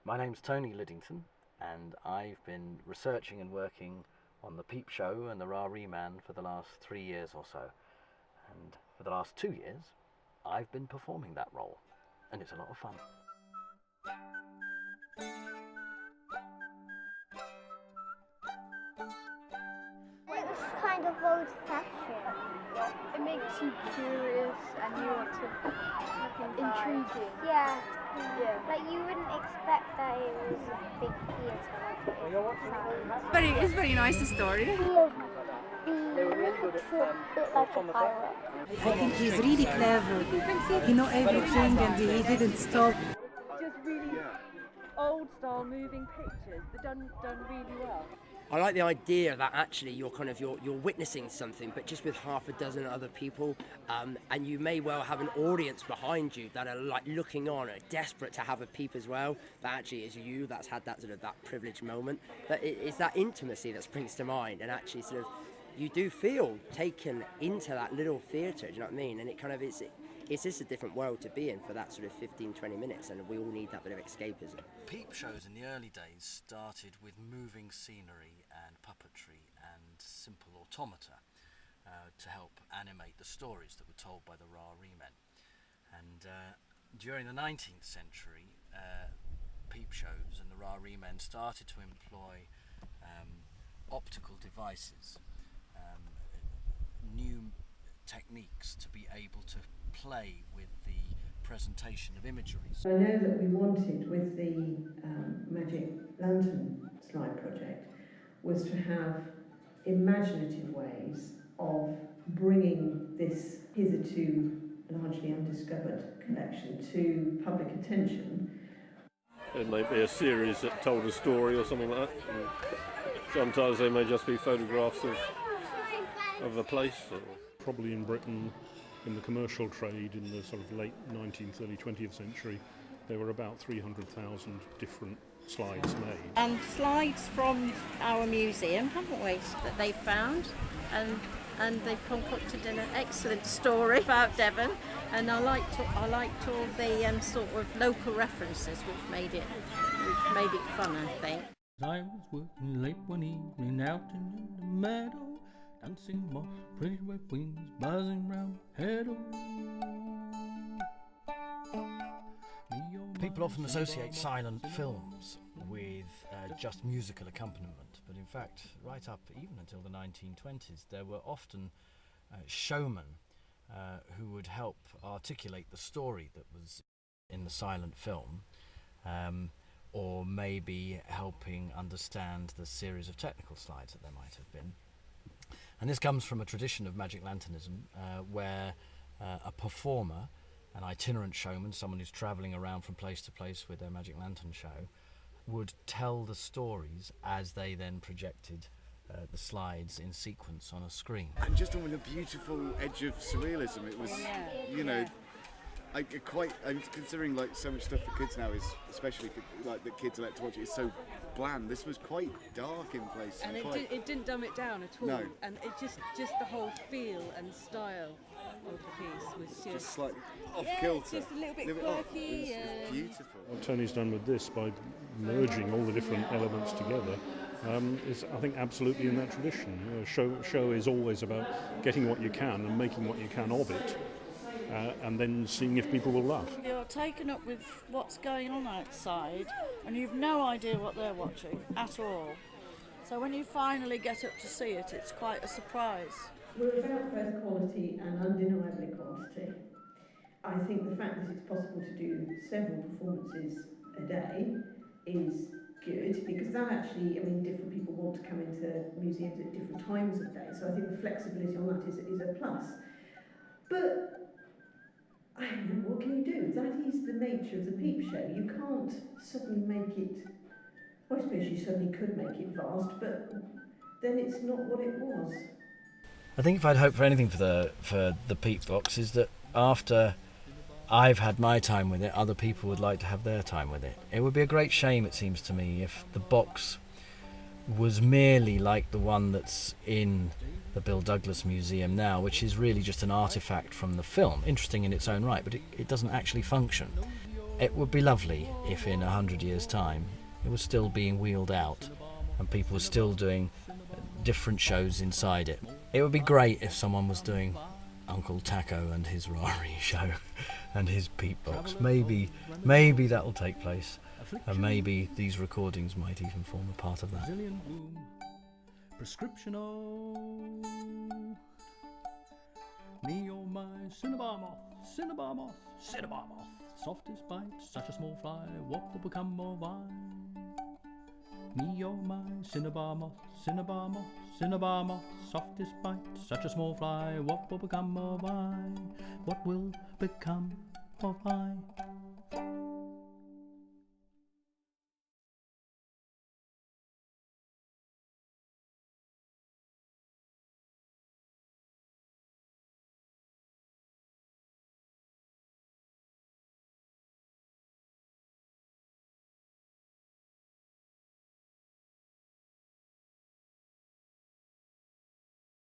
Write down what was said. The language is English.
My name's Tony Liddington, and I've been researching and working on the Peepshow and the RAREE Man for the last 3 years or so. And for the last 2 years, I've been performing that role, and it's a lot of fun. It was kind of old-fashioned. It makes you curious and you want to look inside. Intriguing. Yeah. Yeah. Like you wouldn't expect that it was a big theatre like it is inside. It's very nice, the story. Bit like a pirate. I think he's really clever. He knows everything and he didn't stop. Just really old style moving pictures, but done really well. I like the idea that actually you're witnessing something, but just with half a dozen other people, and you may well have an audience behind you that are like looking on, are desperate to have a peep as well. That actually is you that's had that sort of that privileged moment. But it's that intimacy that springs to mind, and actually sort of you do feel taken into that little theatre. Do you know what I mean? And it kind of it's just a different world to be in for that sort of 15-20 minutes, and we all need that bit of escapism. Peep shows in the early days started with moving scenery and puppetry and simple automata to help animate the stories that were told by the RAREE men. And during the 19th century, peep shows and the RAREE men started to employ optical devices, new techniques to be able to play with the presentation of imagery. I know that we wanted with the Magic Lantern slide project was to have imaginative ways of bringing this hitherto largely undiscovered collection to public attention. It may be a series that told a story or something like that. And sometimes they may just be photographs of the place. Probably in Britain, in the commercial trade in the sort of late 19th, early 20th century, there were about 300,000 different slides made. And slides from our museum, haven't we, that they found, and they've concocted an excellent story about Devon, and I liked all the sort of local references, which made it fun, I think. I was working late one evening out in the meadow, dancing moth, pretty red wings buzzing round head. People often associate silent films with just musical accompaniment, but in fact, right up even until the 1920s, there were often showmen who would help articulate the story that was in the silent film, or maybe helping understand the series of technical slides that there might have been. And this comes from a tradition of magic lanternism where a performer, an itinerant showman, someone who's travelling around from place to place with their magic lantern show, would tell the stories as they then projected the slides in sequence on a screen. And just on the beautiful edge of surrealism, it was, you know, I'm considering like so much stuff for kids now is, especially for like the kids like to watch it, is so bland. This was quite dark in places. And it didn't dumb it down at all. No. And it just the whole feel and style of the piece was just slightly off kilter. Just a little bit quirky. It was beautiful. What Tony's done with this by merging all the different elements together is, I think, absolutely in that tradition. You know, show is always about getting what you can and making what you can of it. And then seeing if people will laugh. You're taken up with what's going on outside and you've no idea what they're watching at all. So when you finally get up to see it, it's quite a surprise. We're about both quality and undeniably quantity. I think the fact that it's possible to do several performances a day is good, because that actually, I mean, different people want to come into museums at different times of day, so I think the flexibility on that is a plus. But I don't know, what can you do? That is the nature of the peep show. You can't suddenly make it, well, I suppose you certainly could make it vast, but then it's not what it was. I think if I'd hope for anything for the Peep box is that after I've had my time with it, other people would like to have their time with it. It would be a great shame, it seems to me, if the box was merely like the one that's in the Bill Douglas Museum now, which is really just an artefact from the film, interesting in its own right, but it doesn't actually function. It would be lovely if in 100 years' time it was still being wheeled out and people were still doing different shows inside it. It would be great if someone was doing Uncle Taco and his RAREE show and his Peep Box. Maybe that will take place, and maybe these recordings might even form a part of that. Prescription me oh my Cinnabar moth, Cinnabar moth, Cinnabar moth. Softest bite, such a small fly, what will become more vine? Me oh my Cinnabar moth, Cinnabar moth, Cinnabar moth. Softest bite, such a small fly, what will become more vine? What will become of I?